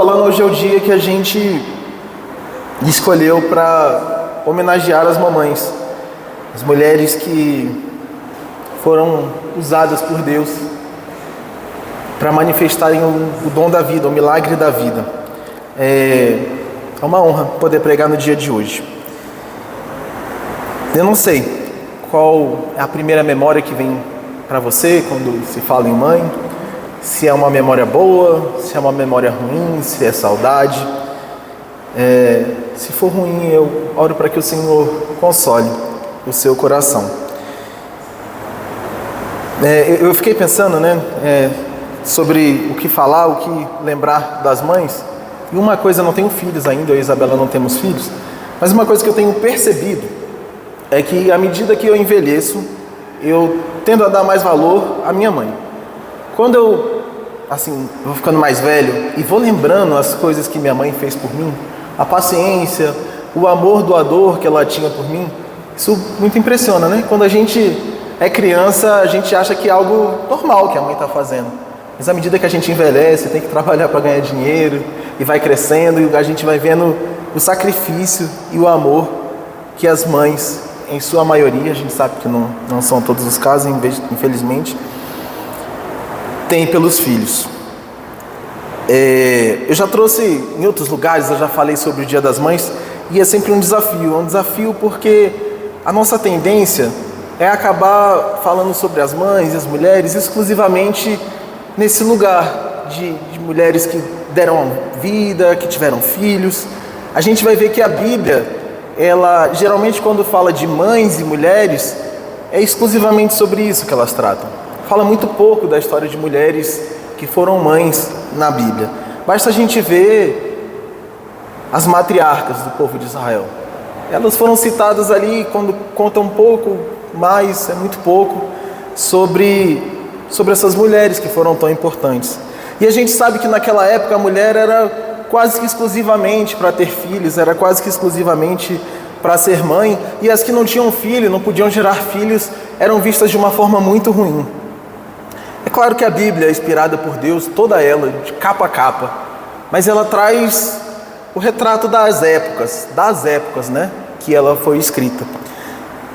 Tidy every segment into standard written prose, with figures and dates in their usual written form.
falando, hoje é o dia que a gente escolheu para homenagear as mamães, as mulheres que foram usadas por Deus para manifestarem o dom da vida, o milagre da vida. É uma honra poder pregar no dia de hoje. Eu não sei qual é a primeira memória que vem para você quando se fala em mãe, se é uma memória boa, se é uma memória ruim, se é saudade. Se for ruim, eu oro para que o Senhor console o seu coração. Eu fiquei pensando, sobre o que falar, o que lembrar das mães. E uma coisa, eu não tenho filhos ainda, eu e a Isabela não temos filhos, mas uma coisa que eu tenho percebido é que à medida que eu envelheço, eu tendo a dar mais valor à minha mãe. Quando eu vou ficando mais velho e vou lembrando as coisas que minha mãe fez por mim, a paciência, o amor doador que ela tinha por mim, isso muito impressiona, né? Quando a gente é criança, a gente acha que é algo normal que a mãe está fazendo. Mas à medida que a gente envelhece, tem que trabalhar para ganhar dinheiro, e vai crescendo, e a gente vai vendo o sacrifício e o amor que as mães, em sua maioria, a gente sabe que não são todos os casos, infelizmente, têm pelos filhos. Eu já trouxe em outros lugares, eu já falei sobre o Dia das Mães, e é sempre um desafio porque a nossa tendência é acabar falando sobre as mães e as mulheres exclusivamente nesse lugar de mulheres que deram vida, que tiveram filhos. A gente vai ver que a Bíblia, ela geralmente quando fala de mães e mulheres, é exclusivamente sobre isso que elas tratam. Fala muito pouco da história de mulheres que foram mães na Bíblia. Basta a gente ver as matriarcas do povo de Israel. Elas foram citadas ali quando conta um pouco mais, é muito pouco, sobre essas mulheres que foram tão importantes. E a gente sabe que naquela época a mulher era quase que exclusivamente para ter filhos, era quase que exclusivamente para ser mãe, e as que não tinham filho, não podiam gerar filhos, eram vistas de uma forma muito ruim. É claro que a Bíblia é inspirada por Deus, toda ela, de capa a capa, mas ela traz o retrato das épocas, que ela foi escrita.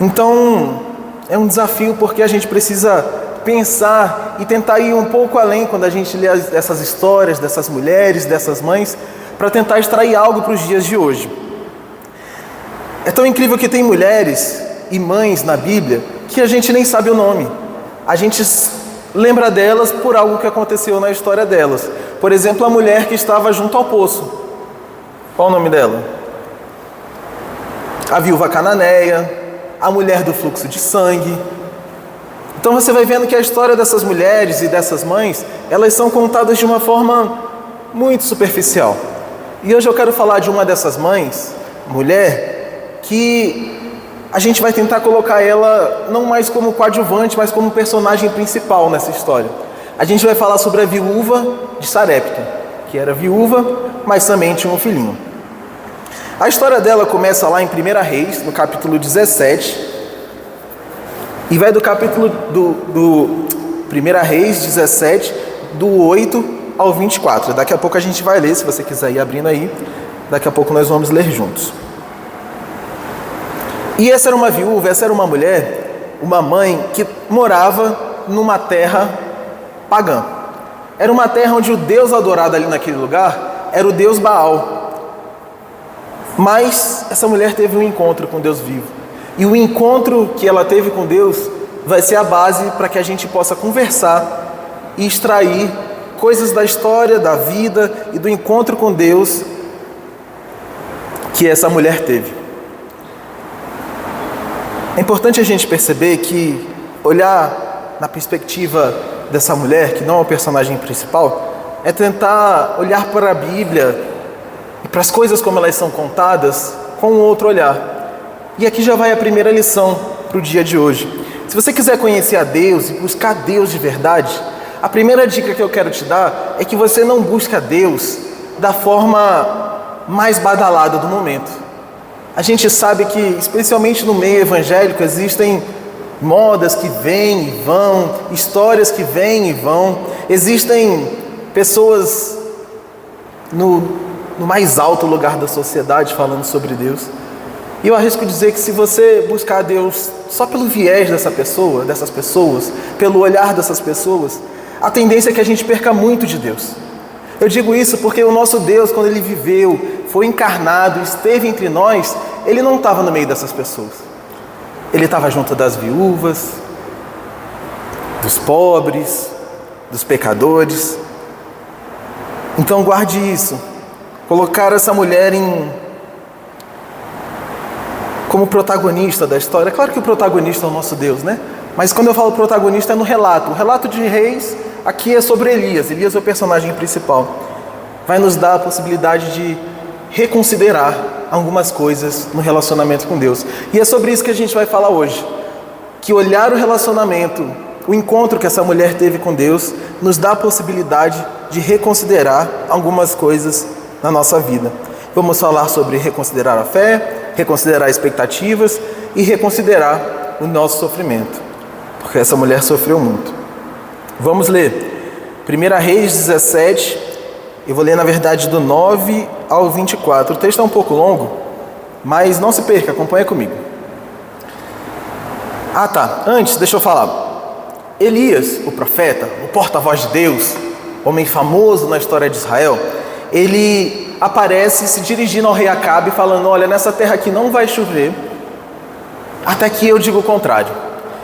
Então, é um desafio porque a gente precisa pensar e tentar ir um pouco além quando a gente lê essas histórias dessas mulheres, dessas mães, para tentar extrair algo para os dias de hoje. É tão incrível que tem mulheres e mães na Bíblia que a gente nem sabe o nome. A gente lembra delas por algo que aconteceu na história delas. Por exemplo, a mulher que estava junto ao poço. Qual o nome dela? A viúva cananeia, a mulher do fluxo de sangue. Então você vai vendo que a história dessas mulheres e dessas mães, elas são contadas de uma forma muito superficial. E hoje eu quero falar de uma dessas mães, mulher, que a gente vai tentar colocar ela não mais como coadjuvante, mas como personagem principal nessa história. A gente vai falar sobre a viúva de Sarepta, que era viúva, mas também tinha um filhinho. A história dela começa lá em 1 Reis, no capítulo 17, e vai do capítulo do 1 Reis 17, do 8 ao 24. Daqui a pouco a gente vai ler, se você quiser ir abrindo aí. Daqui a pouco nós vamos ler juntos. E essa era uma viúva, essa era uma mulher, uma mãe que morava numa terra pagã. Era uma terra onde o Deus adorado ali naquele lugar era o Deus Baal. Mas essa mulher teve um encontro com Deus vivo. E o encontro que ela teve com Deus vai ser a base para que a gente possa conversar e extrair coisas da história, da vida e do encontro com Deus que essa mulher teve. É importante a gente perceber que olhar na perspectiva dessa mulher, que não é o personagem principal, é tentar olhar para a Bíblia e para as coisas como elas são contadas com um outro olhar. E aqui já vai a primeira lição para o dia de hoje. Se você quiser conhecer a Deus e buscar Deus de verdade, a primeira dica que eu quero te dar é que você não busque a Deus da forma mais badalada do momento. A gente sabe que, especialmente no meio evangélico, existem modas que vêm e vão, histórias que vêm e vão, existem pessoas no mais alto lugar da sociedade falando sobre Deus. E eu arrisco dizer que se você buscar Deus só pelo viés dessas pessoas, pelo olhar dessas pessoas, a tendência é que a gente perca muito de Deus. Eu digo isso porque o nosso Deus, quando Ele viveu, foi encarnado, esteve entre nós, Ele não estava no meio dessas pessoas. Ele estava junto das viúvas, dos pobres, dos pecadores. Então guarde isso. Colocar essa mulher como protagonista da história. É claro que o protagonista é o nosso Deus, né? Mas quando eu falo protagonista é no relato. O relato de Reis aqui é sobre Elias. Elias é o personagem principal. Vai nos dar a possibilidade de reconsiderar algumas coisas no relacionamento com Deus. E é sobre isso que a gente vai falar hoje. Que olhar o relacionamento, o encontro que essa mulher teve com Deus, nos dá a possibilidade de reconsiderar algumas coisas na nossa vida. Vamos falar sobre reconsiderar a fé, reconsiderar expectativas e reconsiderar o nosso sofrimento. Porque essa mulher sofreu muito. Vamos ler 1 Reis 17, eu vou ler na verdade do 9 ao 24. O texto é um pouco longo, mas não se perca, acompanha comigo. Antes, deixa eu falar. Elias, o profeta, o porta-voz de Deus, homem famoso na história de Israel, ele aparece se dirigindo ao rei Acabe falando: olha, nessa terra aqui não vai chover, até que eu diga o contrário.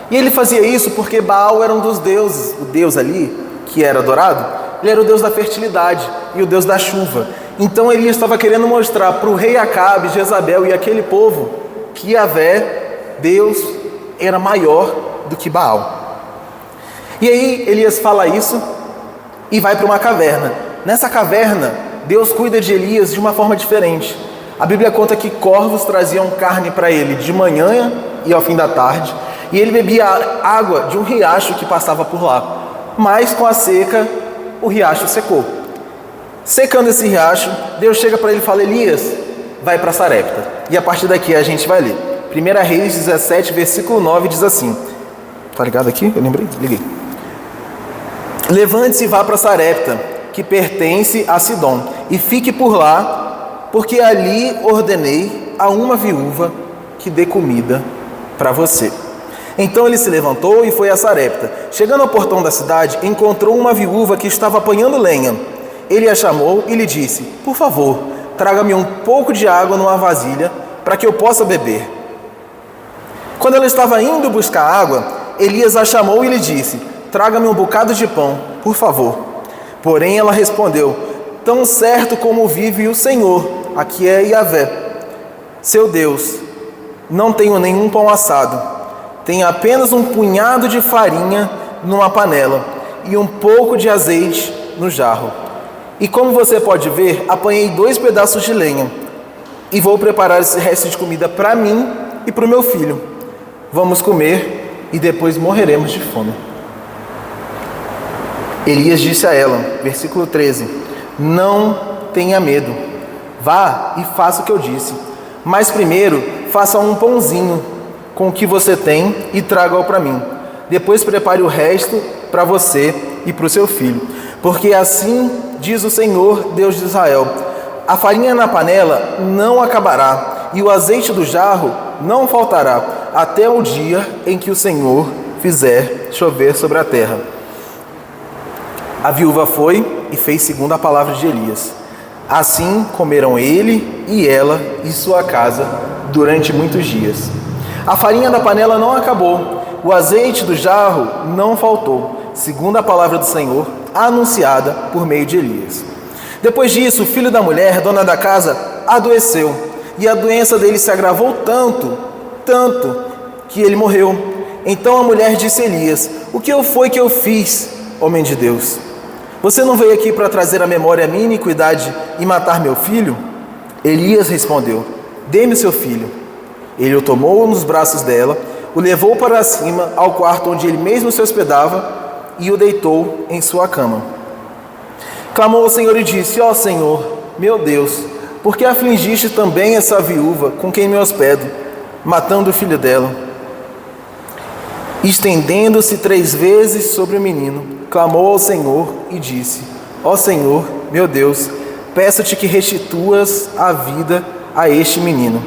E ele fazia isso porque Baal era um dos deuses, o deus ali, que era adorado, ele era o deus da fertilidade e o deus da chuva. Então Elias estava querendo mostrar para o rei Acabe, Jezabel e aquele povo que Yahvé, Deus, era maior do que Baal. E aí Elias fala isso e vai para uma caverna. Nessa caverna, Deus cuida de Elias de uma forma diferente. A Bíblia conta que corvos traziam carne para ele de manhã e ao fim da tarde, e ele bebia água de um riacho que passava por lá. Mas com a seca, o riacho secou. Secando esse riacho, Deus chega para ele e fala: Elias, vai para Sarepta. E a partir daqui a gente vai ler. 1 Reis 17, versículo 9 diz assim. Tá ligado aqui? Eu lembrei? Liguei. Levante-se e vá para Sarepta, que pertence a Sidom, e fique por lá, porque ali ordenei a uma viúva que dê comida para você. Então ele se levantou e foi a Sarepta. Chegando ao portão da cidade, encontrou uma viúva que estava apanhando lenha. Ele a chamou e lhe disse: por favor, traga-me um pouco de água numa vasilha, para que eu possa beber. Quando ela estava indo buscar água, Elias a chamou e lhe disse: traga-me um bocado de pão, por favor. Porém ela respondeu: tão certo como vive o Senhor, aqui é Yahvé, seu Deus, não tenho nenhum pão assado. Tenho apenas um punhado de farinha numa panela e um pouco de azeite no jarro. E como você pode ver, apanhei 2 pedaços de lenha e vou preparar esse resto de comida para mim e para o meu filho. Vamos comer e depois morreremos de fome. Elias disse a ela, versículo 13: não tenha medo, vá e faça o que eu disse, mas primeiro faça um pãozinho com o que você tem e traga-o para mim. Depois prepare o resto para você e para o seu filho. Porque assim diz o Senhor, Deus de Israel: a farinha na panela não acabará e o azeite do jarro não faltará, até o dia em que o Senhor fizer chover sobre a terra. A viúva foi e fez segundo a palavra de Elias. Assim comeram ele e ela e sua casa durante muitos dias. A farinha da panela não acabou, o azeite do jarro não faltou, segundo a palavra do Senhor, anunciada por meio de Elias. Depois disso, o filho da mulher, dona da casa, adoeceu, e a doença dele se agravou tanto, que ele morreu. Então a mulher disse a Elias: o que foi que eu fiz, homem de Deus? Você não veio aqui para trazer à memória a minha iniquidade e matar meu filho? Elias respondeu: dê-me seu filho. Ele o tomou nos braços dela, o levou para cima ao quarto onde ele mesmo se hospedava e o deitou em sua cama. Clamou ao Senhor e disse: ó Senhor, meu Deus, por que afligiste também essa viúva com quem me hospedo, matando o filho dela? Estendendo-se 3 vezes sobre o menino, clamou ao Senhor e disse: ó Senhor, meu Deus, peço-te que restituas a vida a este menino.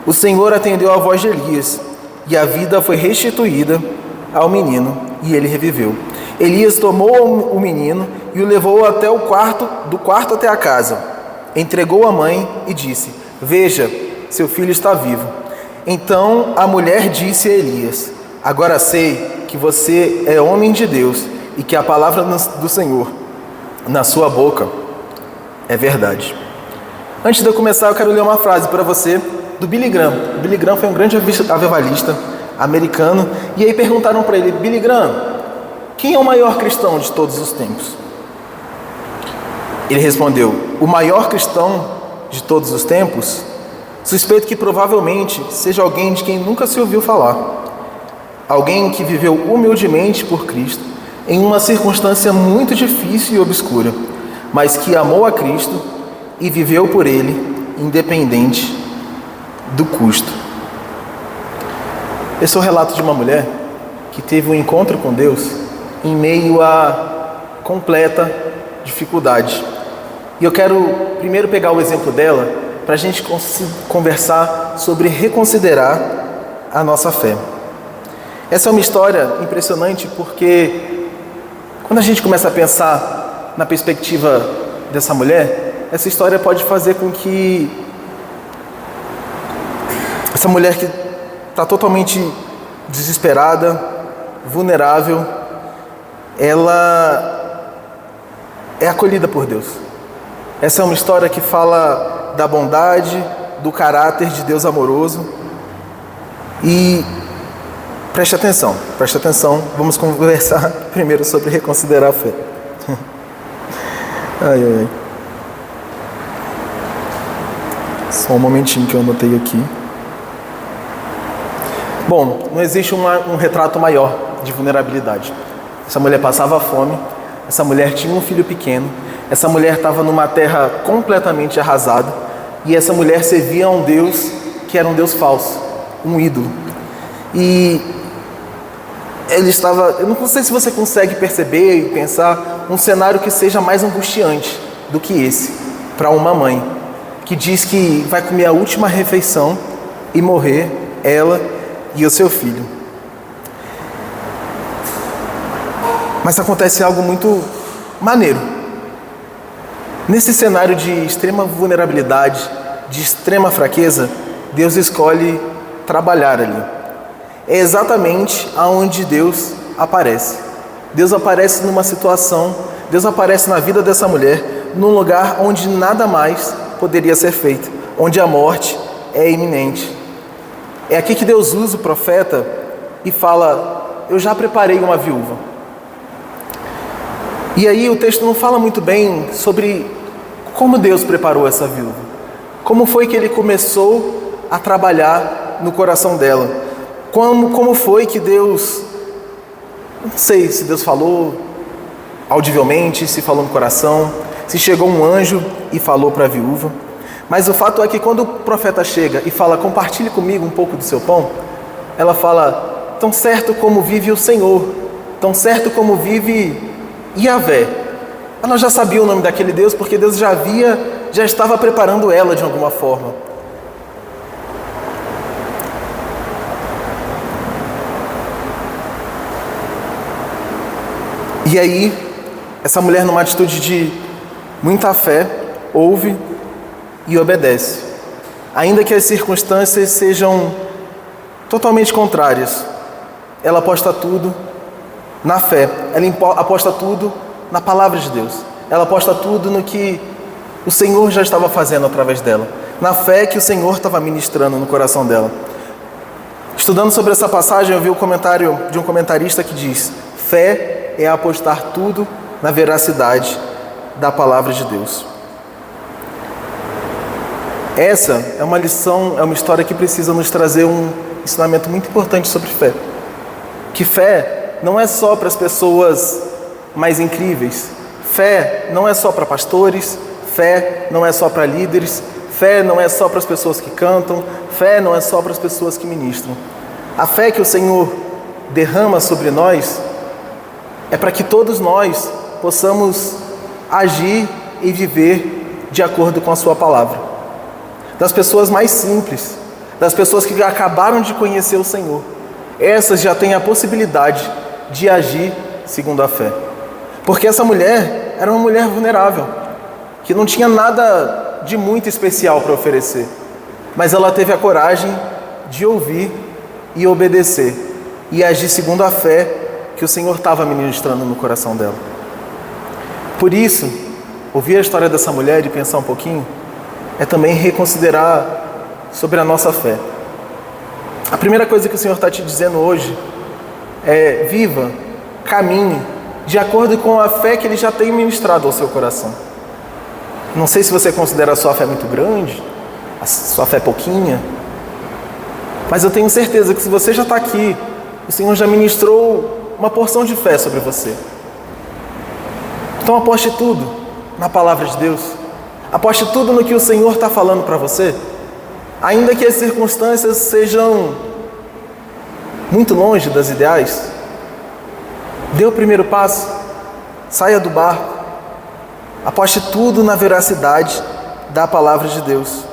O Senhor atendeu à voz de Elias, e a vida foi restituída ao menino, e ele reviveu. Elias tomou o menino e o levou até do quarto até a casa. Entregou a mãe e disse: veja, seu filho está vivo. Então a mulher disse a Elias: agora sei que você é homem de Deus e que a palavra do Senhor na sua boca é verdade. Antes de eu começar, eu quero ler uma frase para você do Billy Graham. O Billy Graham foi um grande avivalista americano, e aí perguntaram para ele: Billy Graham, quem é o maior cristão de todos os tempos? Ele respondeu: o maior cristão de todos os tempos? Suspeito que provavelmente seja alguém de quem nunca se ouviu falar. Alguém que viveu humildemente por Cristo em uma circunstância muito difícil e obscura, mas que amou a Cristo e viveu por Ele, independente do custo. Esse é o relato de uma mulher que teve um encontro com Deus em meio a completa dificuldade. E eu quero primeiro pegar o exemplo dela para a gente conversar sobre reconsiderar a nossa fé. Essa é uma história impressionante porque quando a gente começa a pensar na perspectiva dessa mulher, essa história pode fazer com que essa mulher que está totalmente desesperada, vulnerável, ela é acolhida por Deus. Essa é uma história que fala da bondade, do caráter de Deus amoroso. E preste atenção, vamos conversar primeiro sobre reconsiderar a fé. Ai. Só um momentinho que eu anotei aqui. Bom, não existe um retrato maior de vulnerabilidade. Essa mulher passava fome, essa mulher tinha um filho pequeno, essa mulher estava numa terra completamente arrasada, e essa mulher servia a um Deus que era um Deus falso, um ídolo. E ele estava, eu não sei se você consegue perceber e pensar um cenário que seja mais angustiante do que esse, para uma mãe que diz que vai comer a última refeição e morrer, ela e o seu filho. Mas acontece algo muito maneiro. Nesse cenário de extrema vulnerabilidade, de extrema fraqueza, Deus escolhe trabalhar ali. É exatamente aonde Deus aparece. Deus aparece numa situação, Deus aparece na vida dessa mulher, num lugar onde nada mais poderia ser feito, onde a morte é iminente. É aqui que Deus usa o profeta e fala: eu já preparei uma viúva. E aí o texto não fala muito bem sobre como Deus preparou essa viúva. Como foi que Ele começou a trabalhar no coração dela. Como foi que Deus... Não sei se Deus falou audivelmente, se falou no coração, se chegou um anjo e falou para a viúva. Mas o fato é que quando o profeta chega e fala: compartilhe comigo um pouco do seu pão, ela fala: tão certo como vive o Senhor, tão certo como vive Yahvé. Ela já sabia o nome daquele Deus porque Deus já estava preparando ela de alguma forma. E aí, essa mulher, numa atitude de muita fé, ouve e obedece. Ainda que as circunstâncias sejam totalmente contrárias, ela aposta tudo na fé, ela aposta tudo na palavra de Deus, ela aposta tudo no que o Senhor já estava fazendo através dela, na fé que o Senhor estava ministrando no coração dela. Estudando sobre essa passagem, eu vi o comentário de um comentarista que diz: fé é apostar tudo na veracidade da palavra de Deus. Essa é uma lição, é uma história que precisa nos trazer um ensinamento muito importante sobre fé. Que fé não é só para as pessoas mais incríveis. Fé não é só para pastores. Fé não é só para líderes. Fé não é só para as pessoas que cantam. Fé não é só para as pessoas que ministram. A fé que o Senhor derrama sobre nós é para que todos nós possamos agir e viver de acordo com a sua palavra. Das pessoas mais simples, das pessoas que acabaram de conhecer o Senhor, essas já têm a possibilidade de agir segundo a fé. Porque essa mulher era uma mulher vulnerável, que não tinha nada de muito especial para oferecer, mas ela teve a coragem de ouvir e obedecer e agir segundo a fé que o Senhor estava ministrando no coração dela. Por isso, ouvir a história dessa mulher e pensar um pouquinho é também reconsiderar sobre a nossa fé. A primeira coisa que o Senhor está te dizendo hoje é: viva, caminhe de acordo com a fé que Ele já tem ministrado ao seu coração. Não sei se você considera a sua fé muito grande, a sua fé pouquinha, mas eu tenho certeza que se você já está aqui, o Senhor já ministrou uma porção de fé sobre você. Então aposte tudo na palavra de Deus. Aposte tudo no que o Senhor está falando para você. Ainda que as circunstâncias sejam muito longe das ideais, dê o primeiro passo, saia do barco, aposte tudo na veracidade da palavra de Deus,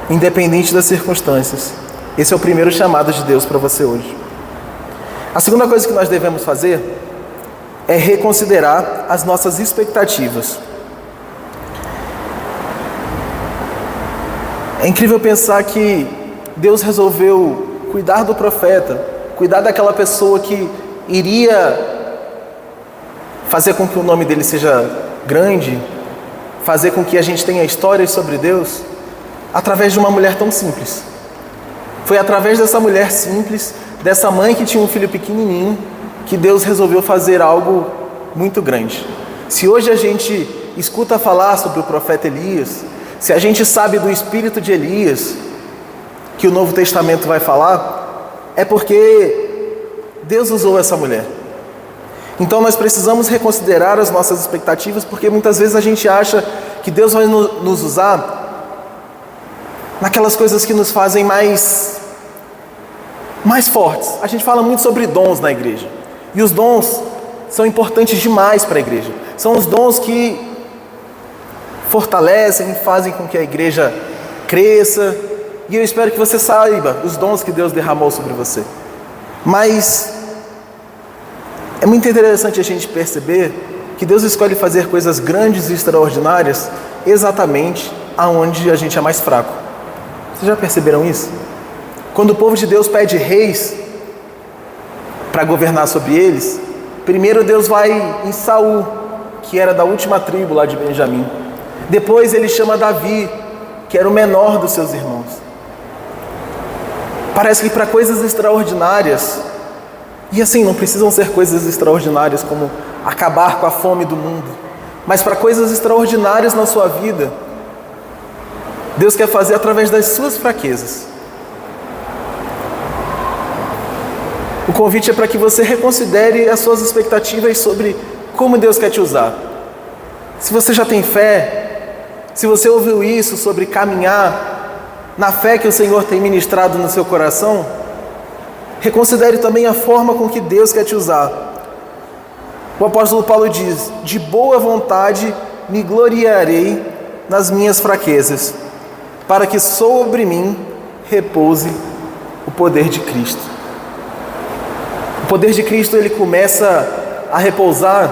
independente das circunstâncias. Esse é o primeiro chamado de Deus para você hoje. A segunda coisa que nós devemos fazer é reconsiderar as nossas expectativas. É incrível pensar que Deus resolveu cuidar do profeta, cuidar daquela pessoa que iria fazer com que o nome dele seja grande, fazer com que a gente tenha histórias sobre Deus, através de uma mulher tão simples. Foi através dessa mulher simples, dessa mãe que tinha um filho pequenininho, que Deus resolveu fazer algo muito grande. Se hoje a gente escuta falar sobre o profeta Elias, se a gente sabe do espírito de Elias, que o Novo Testamento vai falar, é porque Deus usou essa mulher. Então nós precisamos reconsiderar as nossas expectativas, porque muitas vezes a gente acha que Deus vai nos usar naquelas coisas que nos fazem mais fortes. A gente fala muito sobre dons na igreja, e os dons são importantes demais para a igreja. São os dons que fortalecem e fazem com que a igreja cresça, e eu espero que você saiba os dons que Deus derramou sobre você. Mas é muito interessante a gente perceber que Deus escolhe fazer coisas grandes e extraordinárias exatamente aonde a gente é mais fraco. Vocês já perceberam isso? Quando o povo de Deus pede reis para governar sobre eles, primeiro Deus vai em Saul, que era da última tribo lá de Benjamim. Depois ele chama Davi, que era o menor dos seus irmãos. Parece que para coisas extraordinárias, e assim, não precisam ser coisas extraordinárias como acabar com a fome do mundo, mas para coisas extraordinárias na sua vida, Deus quer fazer através das suas fraquezas. O convite é para que você reconsidere as suas expectativas sobre como Deus quer te usar. Se você já tem fé, se você ouviu isso sobre caminhar na fé que o Senhor tem ministrado no seu coração, reconsidere também a forma com que Deus quer te usar. O apóstolo Paulo diz: de boa vontade me gloriarei nas minhas fraquezas, para que sobre mim repouse o poder de Cristo. O poder de Cristo, ele começa a repousar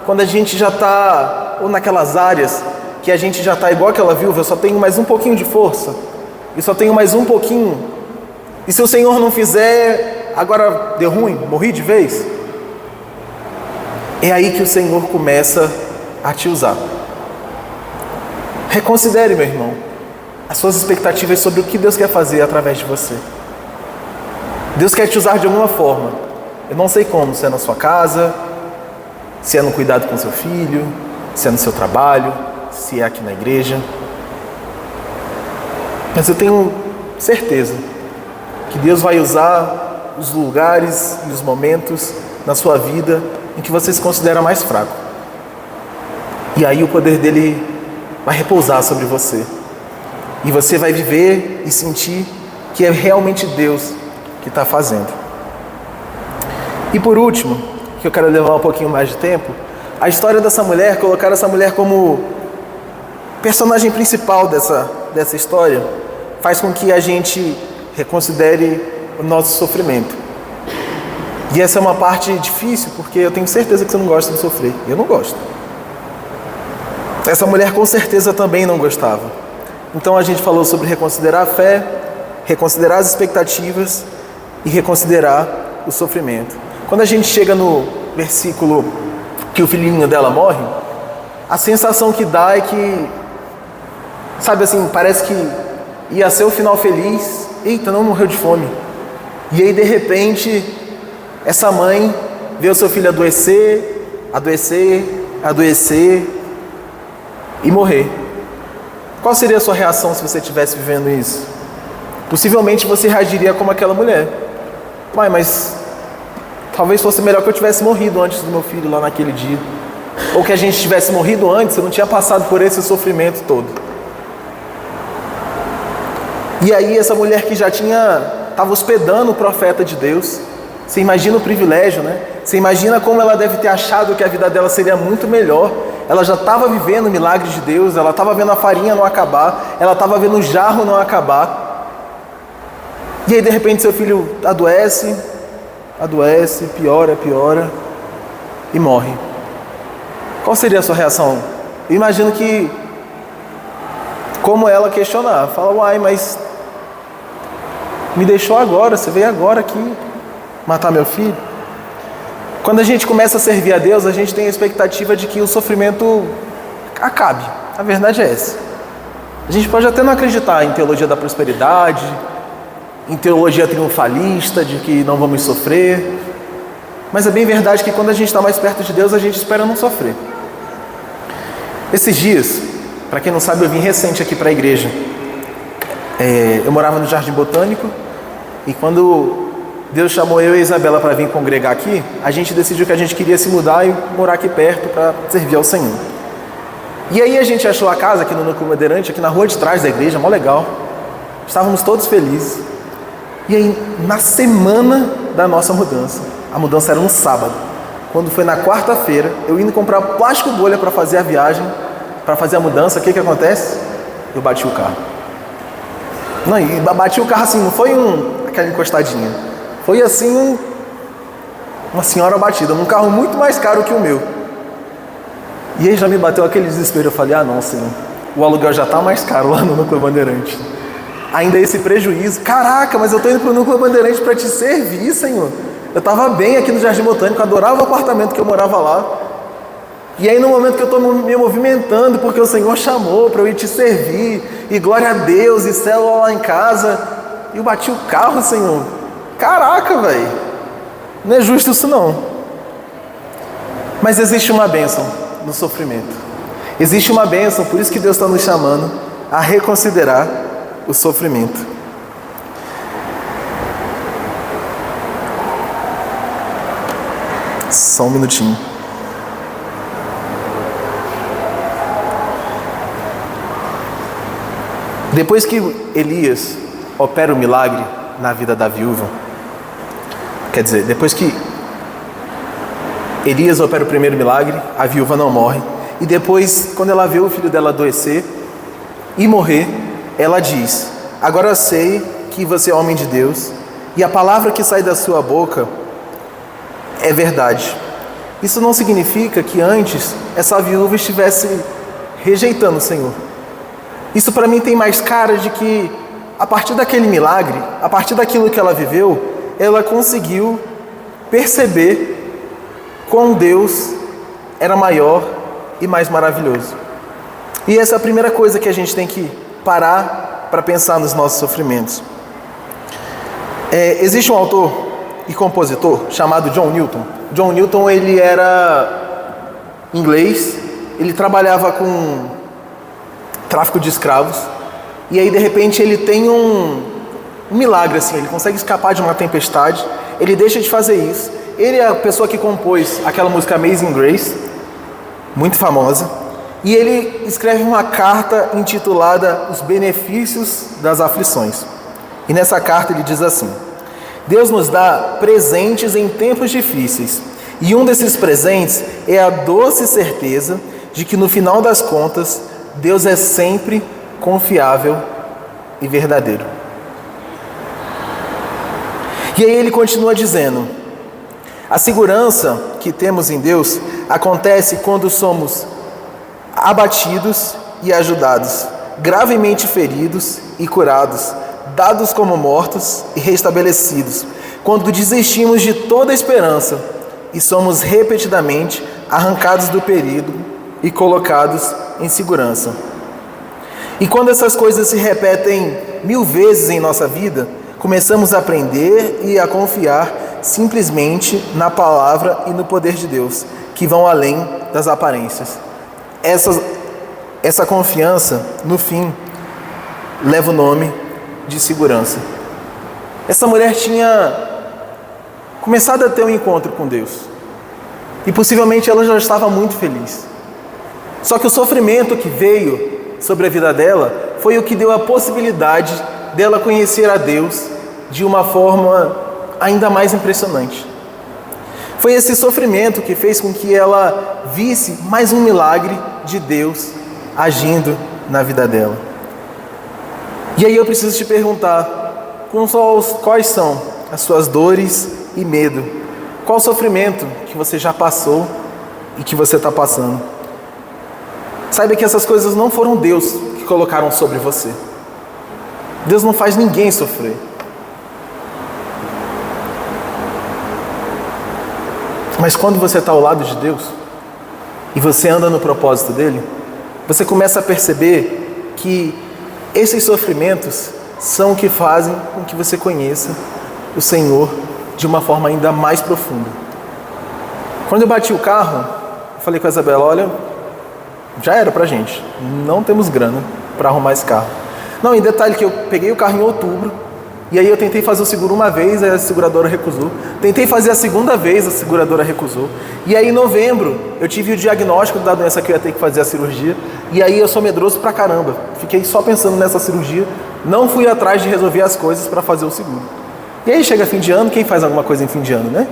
quando a gente já está, ou naquelas áreas que a gente já está igual aquela viúva: eu só tenho mais um pouquinho de força, eu só tenho mais um pouquinho, e se o Senhor não fizer, agora deu ruim, morri de vez. É aí que o Senhor começa a te usar. Reconsidere, meu irmão, as suas expectativas sobre o que Deus quer fazer através de você. Deus quer te usar de alguma forma. Eu não sei como, se é na sua casa, se é no cuidado com seu filho, se é no seu trabalho, se é aqui na igreja. Mas eu tenho certeza que Deus vai usar os lugares e os momentos na sua vida em que você se considera mais fraco. E aí o poder dele vai repousar sobre você. E você vai viver e sentir que é realmente Deus que está fazendo. E por último, que eu quero levar um pouquinho mais de tempo, a história dessa mulher, colocar essa mulher como personagem principal dessa história faz com que a gente reconsidere o nosso sofrimento. E essa é uma parte difícil, porque eu tenho certeza que você não gosta de sofrer. Eu não gosto. Essa mulher com certeza também não gostava. Então a gente falou sobre reconsiderar a fé, reconsiderar as expectativas e reconsiderar o sofrimento. Quando a gente chega no versículo que o filhinho dela morre, a sensação que dá é que, sabe assim, parece que ia ser o final feliz. Eita, não morreu de fome. E aí de repente, essa mãe vê o seu filho adoecer e morrer. Qual seria a sua reação se você estivesse vivendo isso? Possivelmente você reagiria como aquela mulher. Pai, mas talvez fosse melhor que eu tivesse morrido antes do meu filho lá naquele dia. Ou que a gente tivesse morrido antes, eu não tinha passado por esse sofrimento todo. E aí essa mulher que já estava hospedando o profeta de Deus, você imagina o privilégio, né? Você imagina como ela deve ter achado que a vida dela seria muito melhor. Ela já estava vivendo o milagre de Deus, ela estava vendo a farinha não acabar, ela estava vendo o jarro não acabar. E aí de repente seu filho adoece, piora e morre. Qual seria a sua reação? Eu imagino que, como ela questionar, fala, uai, mas me deixou agora, você veio agora aqui matar meu filho? Quando a gente começa a servir a Deus, a gente tem a expectativa de que o sofrimento acabe. A verdade é essa. A gente pode até não acreditar em teologia da prosperidade, em teologia triunfalista, de que não vamos sofrer, mas é bem verdade que quando a gente está mais perto de Deus, a gente espera não sofrer. Esses dias, para quem não sabe, eu vim recente aqui para a igreja. Eu morava no Jardim Botânico, e quando Deus chamou eu e a Isabela para vir congregar aqui, a gente decidiu que a gente queria se mudar e morar aqui perto para servir ao Senhor. E aí a gente achou a casa aqui no Núcleo Bandeirante, aqui na rua de trás da igreja, mó legal. Estávamos todos felizes. E aí, na semana da nossa mudança, a mudança era no sábado. Quando foi na quarta-feira, eu indo comprar plástico bolha para fazer a viagem, para fazer a mudança, o que acontece? Eu bati o carro. Não, e bati o carro assim, não foi aquela encostadinha. Foi assim, uma senhora batida, num carro muito mais caro que o meu. E aí já me bateu aquele desespero. Eu falei, não, Senhor, o aluguel já está mais caro lá no Núcleo Bandeirante. Ainda esse prejuízo. Caraca, mas eu estou indo para o Núcleo Bandeirante para te servir, Senhor. Eu estava bem aqui no Jardim Botânico, adorava o apartamento que eu morava lá. E aí no momento que eu estou me movimentando, porque o Senhor chamou para eu ir te servir, e glória a Deus, e célula lá em casa, e eu bati o carro, Senhor. Caraca, velho. Não é justo isso não. Mas existe uma bênção no sofrimento. Existe uma bênção, por isso que Deus está nos chamando a reconsiderar o sofrimento. Só um minutinho. Depois que Elias opera o milagre na vida da viúva, quer dizer, depois que Elias opera o primeiro milagre, a viúva não morre. E depois, quando ela vê o filho dela adoecer e morrer, ela diz, agora eu sei que você é homem de Deus, e a palavra que sai da sua boca é verdade. Isso não significa que antes essa viúva estivesse rejeitando o Senhor. Isso para mim tem mais cara de que, a partir daquele milagre, a partir daquilo que ela viveu, ela conseguiu perceber quão Deus era maior e mais maravilhoso. E essa é a primeira coisa que a gente tem que parar para pensar nos nossos sofrimentos. Existe um autor e compositor chamado John Newton. John Newton, ele era inglês, ele trabalhava com tráfico de escravos, e aí de repente ele tem um milagre assim, ele consegue escapar de uma tempestade, ele deixa de fazer isso. Ele é a pessoa que compôs aquela música Amazing Grace, muito famosa, e ele escreve uma carta intitulada Os Benefícios das Aflições. E nessa carta ele diz assim: Deus nos dá presentes em tempos difíceis, e um desses presentes é a doce certeza de que no final das contas Deus é sempre confiável e verdadeiro. E aí ele continua dizendo: a segurança que temos em Deus acontece quando somos abatidos e ajudados, gravemente feridos e curados, dados como mortos e restabelecidos, quando desistimos de toda esperança e somos repetidamente arrancados do perigo e colocados em segurança. E quando essas coisas se repetem 1000 vezes em nossa vida, começamos a aprender e a confiar simplesmente na palavra e no poder de Deus, que vão além das aparências. Essa confiança, no fim, leva o nome de segurança. Essa mulher tinha começado a ter um encontro com Deus e possivelmente ela já estava muito feliz. Só que o sofrimento que veio sobre a vida dela foi o que deu a possibilidade dela conhecer a Deus de uma forma ainda mais impressionante. Foi esse sofrimento que fez com que ela visse mais um milagre de Deus agindo na vida dela. E aí eu preciso te perguntar, quais são as suas dores e medo? Qual o sofrimento que você já passou e que você está passando? Saiba que essas coisas não foram Deus que colocaram sobre você. Deus não faz ninguém sofrer. Mas quando você está ao lado de Deus e você anda no propósito dele, você começa a perceber que esses sofrimentos são o que fazem com que você conheça o Senhor de uma forma ainda mais profunda. Quando eu bati o carro, eu falei com a Isabela: olha, já era pra gente, não temos grana para arrumar esse carro. Não, em detalhe que eu peguei o carro em outubro, e aí eu tentei fazer o seguro uma vez, a seguradora recusou. Tentei fazer a segunda vez, a seguradora recusou. E aí em novembro eu tive o diagnóstico da doença que eu ia ter que fazer a cirurgia. E aí eu sou medroso pra caramba. Fiquei só pensando nessa cirurgia. Não fui atrás de resolver as coisas para fazer o seguro. E aí chega fim de ano, quem faz alguma coisa em fim de ano, né?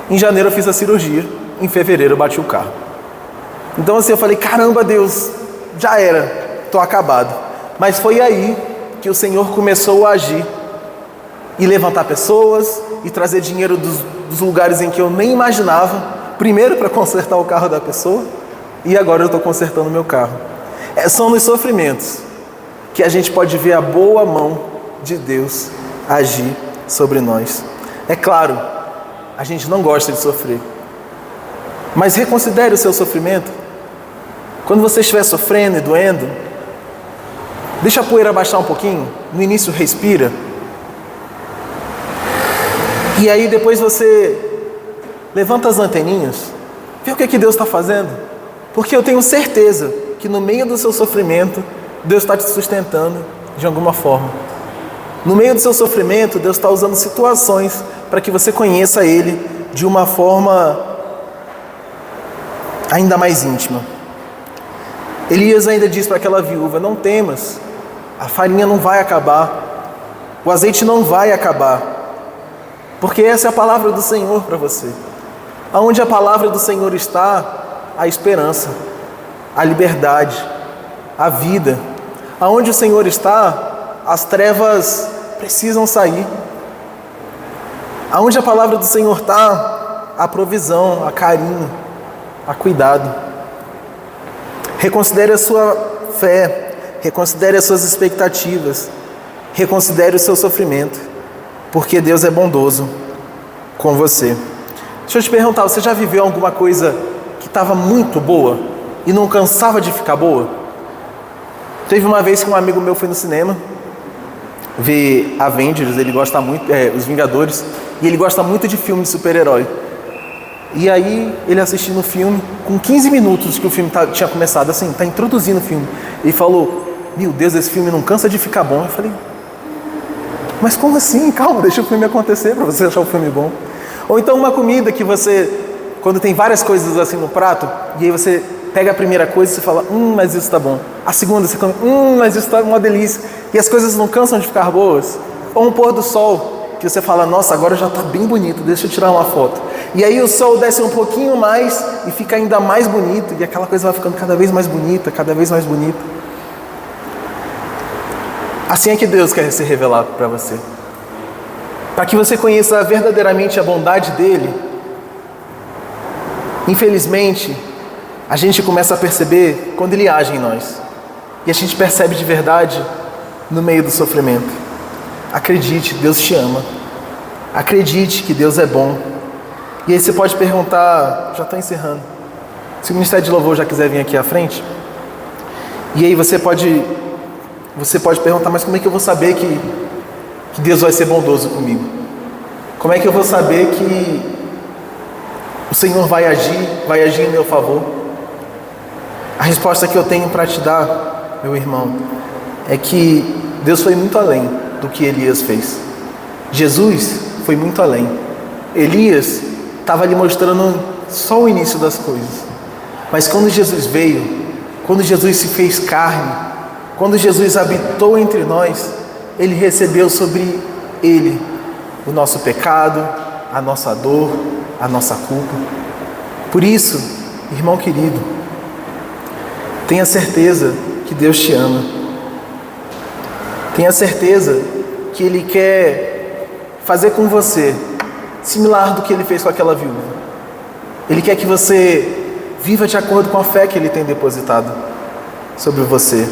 Em janeiro eu fiz a cirurgia, em fevereiro eu bati o carro. Então assim eu falei: caramba, Deus, já era, tô acabado. Mas foi aí que o Senhor começou a agir e levantar pessoas e trazer dinheiro dos lugares em que eu nem imaginava, primeiro para consertar o carro da pessoa, e agora eu estou consertando o meu carro. São nos sofrimentos que a gente pode ver a boa mão de Deus agir sobre nós. É claro, a gente não gosta de sofrer, mas reconsidere o seu sofrimento. Quando você estiver sofrendo e doendo, deixa a poeira baixar um pouquinho. No início respira, e aí depois você levanta as anteninhas, vê o que Deus está fazendo. Porque eu tenho certeza que no meio do seu sofrimento, Deus está te sustentando de alguma forma. No meio do seu sofrimento, Deus está usando situações para que você conheça Ele de uma forma ainda mais íntima. Elias ainda diz para aquela viúva: não temas, a farinha não vai acabar, o azeite não vai acabar. Porque essa é a palavra do Senhor para você. Aonde a palavra do Senhor está, a esperança, a liberdade, a vida. Aonde o Senhor está, as trevas precisam sair. Aonde a palavra do Senhor está, a provisão, a carinho, a cuidado. Reconsidere a sua fé, reconsidere as suas expectativas, reconsidere o seu sofrimento, porque Deus é bondoso com você. Deixa eu te perguntar, você já viveu alguma coisa que estava muito boa e não cansava de ficar boa? Teve uma vez que um amigo meu foi no cinema ver Avengers, ele gosta muito, Os Vingadores, e ele gosta muito de filme de super-herói. E aí ele assistindo o filme, com 15 minutos que o filme tinha começado, assim, tá introduzindo o filme, ele falou: meu Deus, esse filme não cansa de ficar bom. Eu falei: mas como assim? Calma, deixa o filme acontecer para você achar o filme bom. Ou então uma comida que você, quando tem várias coisas assim no prato, e aí você pega a primeira coisa e você fala: mas isso tá bom. A segunda você come: mas isso tá uma delícia. E as coisas não cansam de ficar boas. Ou um pôr do sol, que você fala, nossa, agora já está bem bonito, deixa eu tirar uma foto. E aí o sol desce um pouquinho mais e fica ainda mais bonito, e aquela coisa vai ficando cada vez mais bonita, cada vez mais bonita. Assim é que Deus quer ser revelado para você. Para que você conheça verdadeiramente a bondade dele. Infelizmente, a gente começa a perceber quando ele age em nós. E a gente percebe de verdade no meio do sofrimento. Acredite, Deus te ama. Acredite que Deus é bom. E aí você pode perguntar, já estou encerrando, se o Ministério de Louvor já quiser vir aqui à frente. E aí você pode perguntar, mas como é que eu vou saber que Deus vai ser bondoso comigo? Como é que eu vou saber que o Senhor vai agir em meu favor? A resposta que eu tenho para te dar, meu irmão, é que Deus foi muito além do que Elias fez. Jesus foi muito além. Elias estava ali mostrando só o início das coisas. Mas quando Jesus veio, quando Jesus se fez carne, quando Jesus habitou entre nós, ele recebeu sobre ele o nosso pecado, a nossa dor, a nossa culpa. Por isso, irmão querido, tenha certeza que Deus te ama. Tenha certeza que Ele quer fazer com você similar do que Ele fez com aquela viúva. Ele quer que você viva de acordo com a fé que Ele tem depositado sobre você.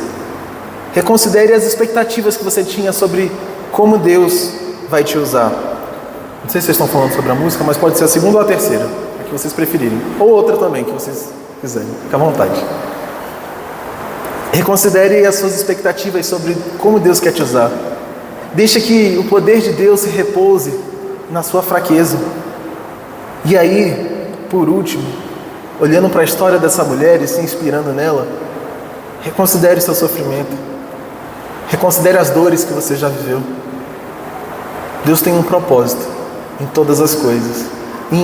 Reconsidere as expectativas que você tinha sobre como Deus vai te usar. Não sei se vocês estão falando sobre a música, mas pode ser a segunda ou a terceira, a que vocês preferirem. Ou outra também, que vocês quiserem. Fique à vontade. Reconsidere as suas expectativas sobre como Deus quer te usar. Deixa que o poder de Deus se repouse na sua fraqueza. E aí, por último, olhando para a história dessa mulher e se inspirando nela, reconsidere seu sofrimento. Reconsidere as dores que você já viveu. Deus tem um propósito em todas as coisas.